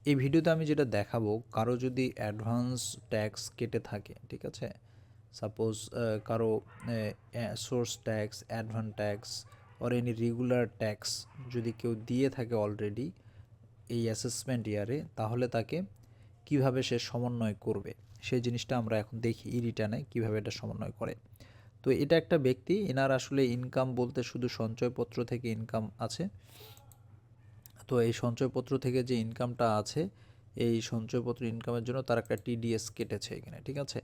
এই ভিডিওতে আমি যেটা দেখাবো, কারো যদি অ্যাডভান্স ট্যাক্স কেটে থাকে, ঠিক আছে, সাপোজ কারো source tax, advance tax or any regular tax যদি কেউ দিয়ে থাকে অলরেডি এই অ্যাসেসমেন্ট ইয়ারে, তাহলে তাকে কিভাবে সে সমন্বয় করবে সেই জিনিসটা আমরা এখন দেখি ই রিটার্নে কীভাবে এটা সমন্বয় করে। তো এটা একটা ব্যক্তি, এনার আসলে ইনকাম বলতে শুধু সঞ্চয়পত্র থেকে ইনকাম আছে। তো এই সঞ্চয়পত্র থেকে যে ইনকামটা আছে, এই সঞ্চয়পত্র ইনকামের জন্য তার একটা টিডিএস কেটেছে এখানে, ঠিক আছে।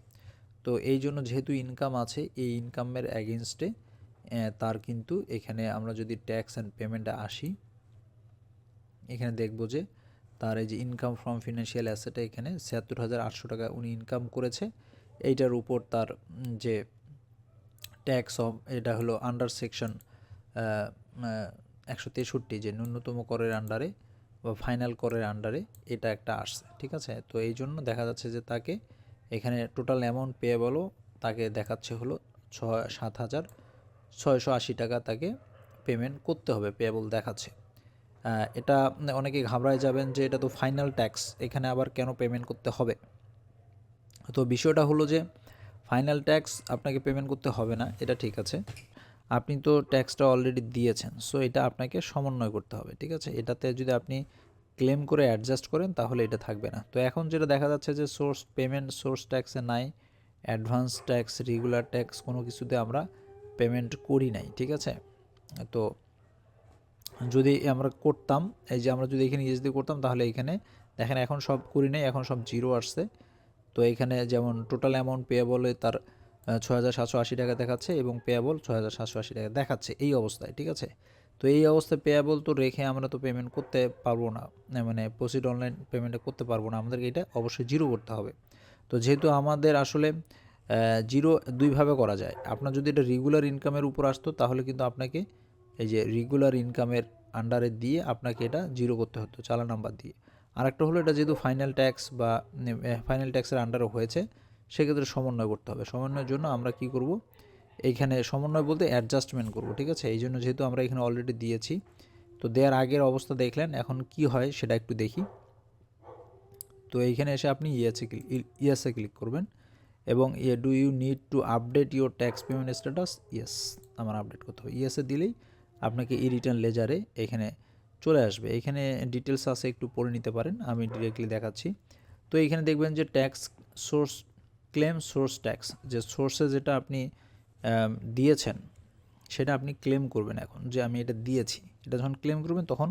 তো এই জন্য যেহেতু ইনকাম আছে, এই ইনকামের অ্যাগেনস্টে তার কিন্তু এখানে আমরা যদি ট্যাক্স অ্যান্ড পেমেন্টে আসি, এখানে দেখব যে তার এই যে ইনকাম ফ্রম ফিনান্সিয়াল অ্যাসেটে এখানে ৭৬,৮০০ টাকা উনি ইনকাম করেছে। এইটার উপর তার যে ট্যাক্স অফ, এটা হলো আন্ডার সেকশন ১৬৩, যে ন্যূনতম করের আন্ডারে বা ফাইনাল করের আন্ডারে এটা একটা আসছে, ঠিক আছে। তো এই জন্য দেখা যাচ্ছে যে তাকে এখানে টোটাল অ্যামাউন্ট পেয়েবলও তাকে দেখাচ্ছে হলো ৭,৬৮০ টাকা তাকে পেমেন্ট করতে হবে, পেয়েবল দেখাচ্ছে। এটা অনেকে ঘাবড়ায় যাবেন যে এটা তো ফাইনাল ট্যাক্স, এখানে আবার কেন পেমেন্ট করতে হবে। তো বিষয়টা হলো যে ফাইনাল ট্যাক্স আপনাকে পেমেন্ট করতে হবে না, এটা ঠিক আছে। আপনি তো ট্যাক্সটা অলরেডি দিয়েছেন, সো এটা আপনাকে সমন্বয় করতে হবে, ঠিক আছে। এটাতে যদি আপনি ক্লেম করে অ্যাডজাস্ট করেন তাহলে এটা থাকবে না। তো এখন যেটা দেখা যাচ্ছে যে সোর্স পেমেন্ট সোর্স ট্যাক্সে নাই, অ্যাডভান্স ট্যাক্স, রেগুলার ট্যাক্স কোনো কিছুতে আমরা পেমেন্ট করি নাই, ঠিক আছে। তো যদি আমরা করতাম, এই যে আমরা যদি এখানে ইয়েস দিয়ে করতাম, তাহলে এখানে দেখেন এখন সব করি নাই, এখন সব জিরো আসছে। তো এখানে যেমন টোটাল অ্যামাউন্ট পেয়েবলে তার ৬,৭৮০ টাকা দেখাচ্ছে এবং পেয়েবল ৬,৭৮০ টাকা দেখাচ্ছে এই অবস্থায়, ঠিক আছে। তো এই অবস্থায় পেয়েবল তো রেখে আমরা তো পেমেন্ট করতে পারবো না, মানে প্রসিড অনলাইন পেমেন্টে করতে পারবো না, আমাদেরকে এটা অবশ্যই জিরো করতে হবে। তো যেহেতু আমাদের আসলে জিরো দুইভাবে করা যায়, আপনার যদি এটা রেগুলার ইনকামের উপর আসতো তাহলে কিন্তু আপনাকে এই যে রেগুলার ইনকামের আন্ডারে দিয়ে আপনাকে এটা জিরো করতে হতো চালান নাম্বার দিয়ে। আরেকটা হলো এটা যেহেতু ফাইনাল ট্যাক্স বা ফাইনাল ট্যাক্সের আন্ডারে হয়েছে, সেক্ষেত্রে সমন্বয় করতে হবে। সমন্বয়ের জন্য আমরা কি করব, এইখানে সমন্বয় বলতে অ্যাডজাস্টমেন্ট করব, ঠিক আছে। এই জন্য যেহেতু আমরা এখানে অলরেডি দিয়েছি, তো দেওয়ার আগের অবস্থা দেখলেন, এখন কি হয় সেটা একটু দেখি। তো এইখানে এসে আপনি ইয়েসে ক্লিক করবেন এবং do you need to update your tax payment status, yes আমার আপডেট করতে হবে। ইয়েসে দিলেই আপনাকে ই রিটার্ন লেজারে এখানে চলে আসবে। এখানে ডিটেলস আছে, একটু পড়ে নিতে পারেন, আমি ডিরেক্টলি দেখাচ্ছি। তো এখানে দেখবেন যে tax source claim source tax, যে সোর্সে যেটা আপনি দিয়েছেন সেটা আপনি ক্লেম করবেন। এখন যে আমি এটা দিয়েছি, এটা যখন ক্লেম করবেন তখন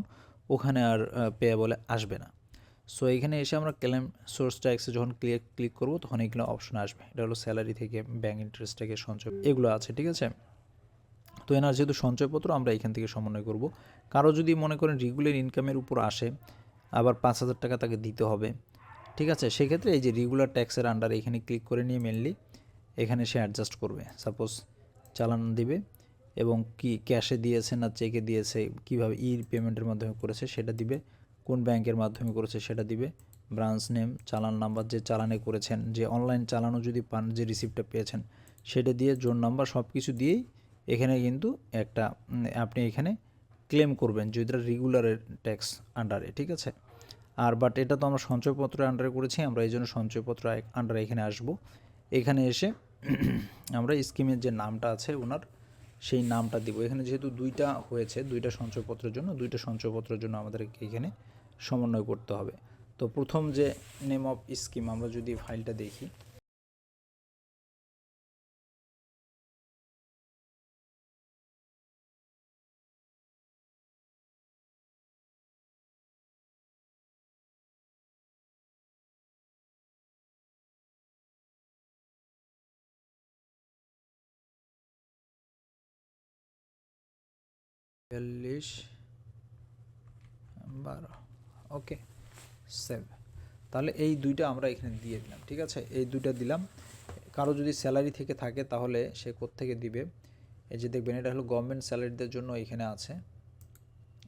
ওখানে আর পেয়েবলে আসবে না। সো এখানে এসে আমরা ক্লেম সোর্স ট্যাক্সে যখন ক্লিক করব তখন এগুলো অপশন আসবে। এটা হলো স্যালারি থেকে, ব্যাঙ্ক ইন্টারেস্ট থেকে, সঞ্চয়, এগুলো আছে, ঠিক আছে। তো এনার যেহেতু সঞ্চয়পত্র, আমরা এখান থেকে সমন্বয় করব। কারো যদি মনে করেন রেগুলার ইনকামের উপর আসে, আবার ৫,০০০ টাকা তাকে দিতে হবে, ঠিক আছে, সেক্ষেত্রে এই যে রেগুলার ট্যাক্সের আন্ডার এখানে ক্লিক করে নিয়ে মেনলি এখানে সে অ্যাডজাস্ট করবে। সাপোজ চালান দিবে এবং কি ক্যাশে দিয়েছে না চেকে দিয়েছে, কিভাবে ই পেমেন্টের মাধ্যমে করেছে সেটা দিবে, কোন ব্যাংকের মাধ্যমে করেছে সেটা দিবে, ব্রাঞ্চ নেম, চালান নাম্বার, যে চালানে করেছেন, যে অনলাইন চালানও যদি পান, যে রিসিপ্টটা পেয়েছেন সেটা দিয়ে, জোন নাম্বার, সব কিছু দিয়েই এখানে কিন্তু একটা আপনি এখানে ক্লেম করবেন যদি এটা রেগুলারের ট্যাক্স আন্ডারে, ঠিক আছে। আর বাট এটা তো আমরা সঞ্চয়পত্রের আন্ডারে করেছি, আমরা এই জন্য সঞ্চয়পত্র আন্ডারে এখানে আসব। এখানে এসে আমরা স্কিমের যে নামটা আছে ওনার, সেই নামটা দিব। এখানে যেহেতু দুইটা হয়েছে, দুইটা সঞ্চয়পত্রের জন্য আমাদেরকে এখানে সমন্বয় করতে হবে। তো প্রথম যে নেম অফ স্কিম, আমরা যদি ফাইলটা দেখি, বিয়াল্লিশ 12, ওকে, সেভ। তাহলে এই দুইটা আমরা এখানে দিয়ে দিলাম, ঠিক আছে, এই দুইটা দিলাম। কারো যদি স্যালারি থেকে থাকে তাহলে সে কোত্থেকে দিবে, এই যে দেখবেন এটা হলো গভর্নমেন্ট স্যালারিদের জন্য এখানে আছে,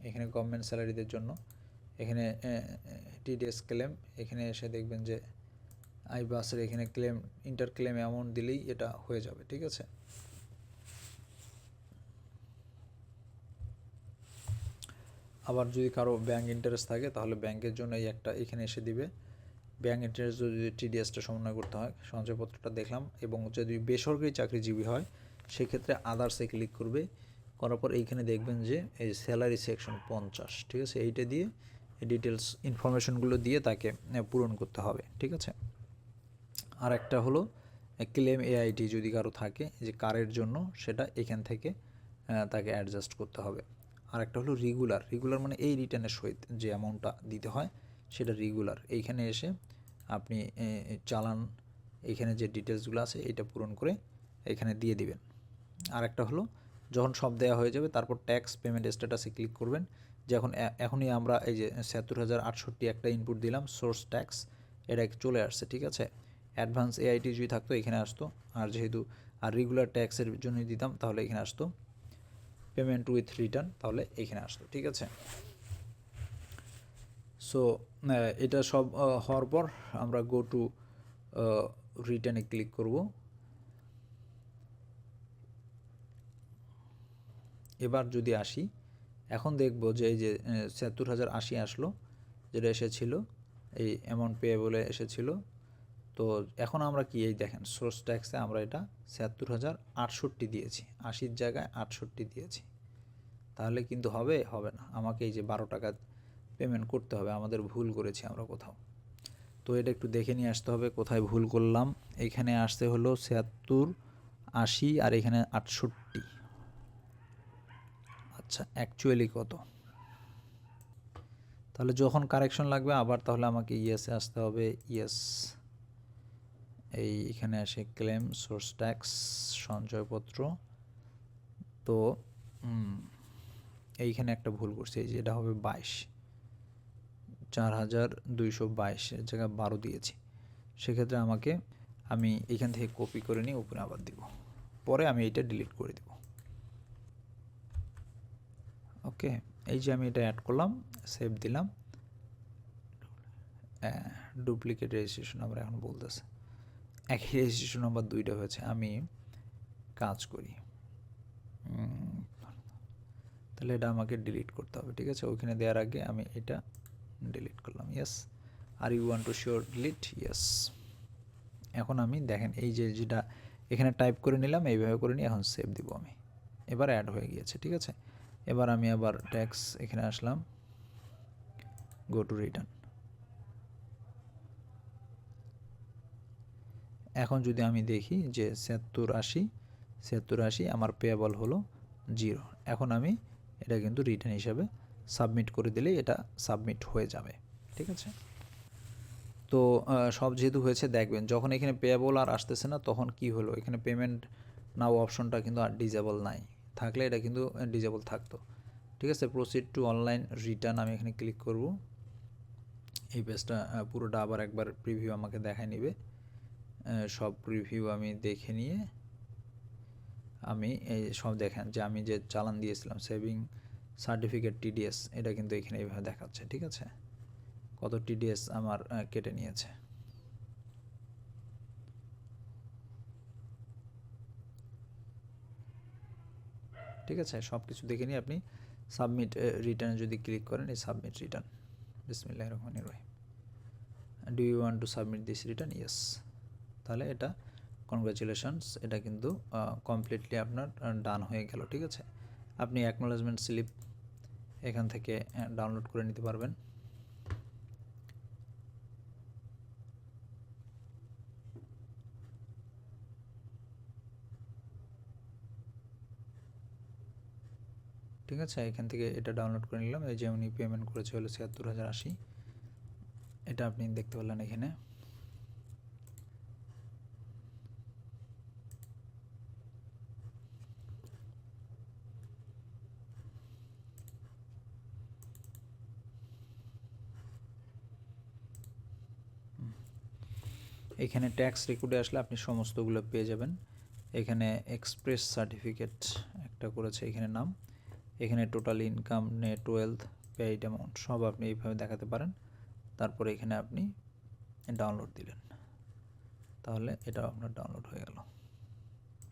এখানে গভর্নমেন্ট স্যালারিদের জন্য এখানে টিডিএস ক্লেম, এখানে এসে দেখবেন যে আই বাসের এখানে ক্লেম, ইন্টার ক্লেম অ্যামাউন্ট দিলেই এটা হয়ে যাবে, ঠিক আছে। আবার যদি কারো ব্যাংক ইন্টারেস্ট থাকে তাহলে ব্যাংকের জন্য এই একটা এখানে এসে দিবে। ব্যাংক ইন্টারেস্ট যদি টিডিএসটা সমন্বয় করতে হয়, সঞ্চয়পত্রটা দেখলাম। এবং যদি বেসরকারি চাকরিজীবী হয় সেক্ষেত্রে আদার্সে ক্লিক করবে, করার পর এইখানে দেখবেন যে এই স্যালারি সেকশন 50, ঠিক আছে, এইটা দিয়ে ডিটেলস ইনফরমেশনগুলো দিয়ে তাকে পূরণ করতে হবে, ঠিক আছে। আর একটা হলো ক্লেম এআইটি যদি কারো থাকে যে কারের জন্য, সেটা এখান থেকে তাকে অ্যাডজাস্ট করতে হবে। আর একটা হলো রেগুলার মানে এই রিটার্নের সহিত যে অ্যামাউন্টটা দিতে হয় সেটা রেগুলার। এইখানে এসে আপনি চালান, এইখানে যে ডিটেলসগুলো আছে এটা পূরণ করে এখানে দিয়ে দিবেন। আর একটা হলো যখন সব দেওয়া হয়ে যাবে তারপর ট্যাক্স পেমেন্ট স্ট্যাটাসে ক্লিক করবেন। যে এখনই আমরা এই যে ৭৭,০৬৮ একটা ইনপুট দিলাম সোর্স ট্যাক্স, এটা চলে আসছে, ঠিক আছে। অ্যাডভান্স এআইটি যদি থাকতো এখানে আসতো, আর যেহেতু আর রেগুলার ট্যাক্সের জন্য দিতাম তাহলে এখানে আসতো পেমেন্ট উইথ রিটার্ন, তাহলে এখানে আসতো, ঠিক আছে। সো এটা সব হওয়ার পর আমরা গো টু রিটার্নে ক্লিক করব। এবার যদি আসি, এখন দেখব যে এই যে ৭৬,০৮০ আসলো, যেটা এসেছিলো এই অ্যামাউন্ট পেয়েবলে এসেছিলো। তো এখন আমরা কি এই দেখেন সোর্স ট্যাক্সে আমরা এটা ৭৬,০৬৮ দিয়েছি, ৮০ জায়গায় ৬৮ দিয়েছি। তাহলে কিন্তু হবে না, আমাকে এই যে 12 টাকা পেমেন্ট করতে হবে, আমাদের ভুল করেছি আমরা কোথাও। তো এটা একটু দেখে নিয়ে আসতে হবে কোথায় ভুল করলাম। এখানে আসতে হলো ৭৬,৮০ আর এখানে ৬৮। আচ্ছা অ্যাকচুয়ালি কত? তাহলে যখন কারেকশন লাগবে আবার তাহলে আমাকে ইয়েসে আসতে হবে। ইয়েস, এখানে আসে ক্লেম সোর্স ট্যাক্স সঞ্চয়পত্র। তো এইখানে একটা ভুল করছি, এই যে এটা হবে ২২,৪,২২২ এর জায়গায় 12 দিয়েছি। সেক্ষেত্রে আমি এখান থেকে কপি করে নিয়ে উপরে আবার দিব, পরে আমি এটা ডিলিট করে দেব। ওকে, এই যে আমি এটা অ্যাড করলাম, সেভ দিলাম। ডুপ্লিকেট রেজিস্ট্রেশন নাম্বার এখন বলতেছে, একই রেজিস্ট্রেশন নাম্বার 2টা হয়েছে। আমি কাজ করি, তাহলে এটা আমাকে ডিলিট করতে হবে, ঠিক আছে। ওইখানে দেওয়ার আগে আমি এটা ডিলিট করলাম। Yes, are you want to sure delete? Yes. এখন আমি দেখেন এই যে যেটা এখানে টাইপ করে নিলাম, এইভাবে করে নিয়ে এখন সেভ দিব আমি। এবার অ্যাড হয়ে গিয়েছে, ঠিক আছে। এবার আমি আবার ট্যাক্স এখানে আসলাম, গো টু রিটার্ন। এখন যদি আমি দেখি যে ৭০,৮০ আমার পেয়েবল হলো 0। এখন আমি এটা কিন্তু রিটার্ন হিসাবে সাবমিট করে দিলেই এটা সাবমিট হয়ে যাবে, ঠিক আছে। তো সব যেহেতু হয়েছে, দেখবেন যখন এখানে পেয়েবল আর আসতেছে না তখন কি হলো, এখানে পেমেন্ট নাও অপশনটা কিন্তু আর ডিজেবল নাই, থাকলে এটা কিন্তু ডিজেবল থাকতো, ঠিক আছে। প্রসিড টু অনলাইন রিটার্ন আমি এখানে ক্লিক করব। এই পেজটা পুরোটা আবার একবার প্রিভিউ আমাকে দেখায় নেবে। সব প্রিভিউ আমি দেখে নিয়ে আমি এই সব দেখেন যে আমি যে চালান দিয়েছিলাম সেভিং সার্টিফিকেট টিডিএস, এটা কিন্তু এখানে এইভাবে দেখাচ্ছে, ঠিক আছে, কত টিডিএস আমার কেটে নিয়েছে। ঠিক আছে, সব কিছু দেখে নিয়ে আপনি সাবমিট রিটার্নে যদি ক্লিক করেন, এই সাবমিট রিটার্ন, বিসমিল্লাহির রহমানির রহিম, do you want to submit this return? Yes. তাহলে এটা কনগ্রাচুলেশনস, এটা কিন্তু কমপ্লিটলি আপনার ডান হয়ে গেল, ঠিক আছে। আপনি অ্যাকনোলেজমেন্ট স্লিপ এখান থেকে ডাউনলোড করে নিতে পারবেন। ঠিক আছে, এখান থেকে এটা ডাউনলোড করে নিলাম। এই যে উনি পেমেন্ট করেছে হলো ৭৬,০৮০, এটা আপনি দেখতে পারলেন এখানে। এখানে ট্যাক্স রেকর্ডে আসলে আপনি সমস্তগুলো পেয়ে যাবেন। এখানে এক্সপ্রেস সার্টিফিকেট একটা করেছে, এখানে নাম, এখানে total income, net wealth, paid amount সব আপনি এইভাবে দেখাতে পারেন। তারপরে এখানে আপনি ডাউনলোড দিলেন, তাহলে এটাও আপনার ডাউনলোড হয়ে গেল।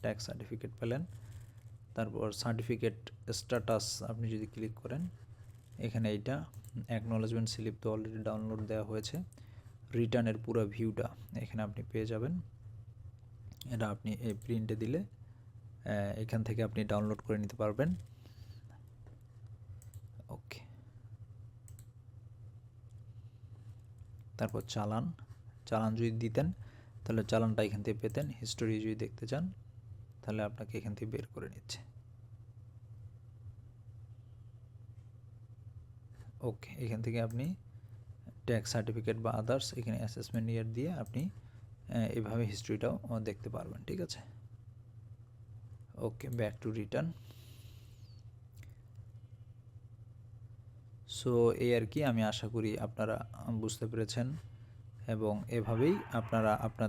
ট্যাক্স সার্টিফিকেট পেলেন। তারপর সার্টিফিকেট স্ট্যাটাস আপনি যদি ক্লিক করেন, এখানে এইটা অ্যাকনোলেজমেন্ট স্লিপ তো অলরেডি ডাউনলোড দেওয়া হয়েছে। রিটার্নের পুরো ভিউটা এখানে আপনি পেয়ে যাবেন। এটা আপনি এই প্রিন্টে দিলে এখান থেকে আপনি ডাউনলোড করে নিতে পারবেন। ওকে, তারপর চালান যদি দিতেন তাহলে চালানটা এখান থেকে পেতেন। হিস্টোরি যদি দেখতে চান তাহলে আপনাকে এখান থেকে বের করে নিচ্ছে। ওকে, এখান থেকে আপনি ট্যাক্স সার্টিফিকেট বা আদার্স এখানে অ্যাসেসমেন্ট ইয়ার দিয়ে আপনি এভাবে হিস্ট্রিটাও দেখতে পারবেন। ঠিক আছে, ওকে, ব্যাক টু রিটার্ন। সো এই আর কি, আমি আশা করি আপনারা বুঝতে পেরেছেন এবং এভাবেই আপনারা আপনাদের